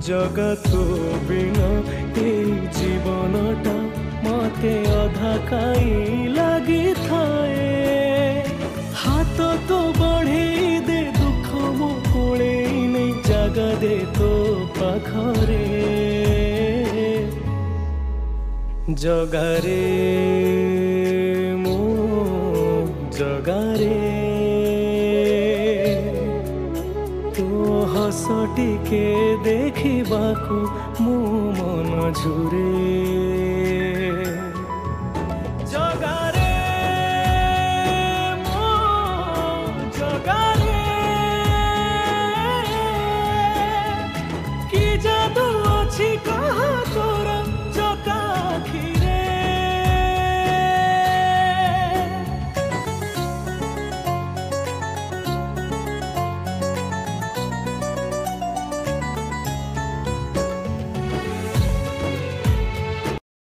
जगा तो बिना ए जीवनटा मते अधा काई लगी थाए। हाथ तो बढ़े दे दुख मो कोले नहीं जगा दे तो पाखरे जगारे मो जगारे तो हस टिके देखिबाकू मो मन झुरे जगा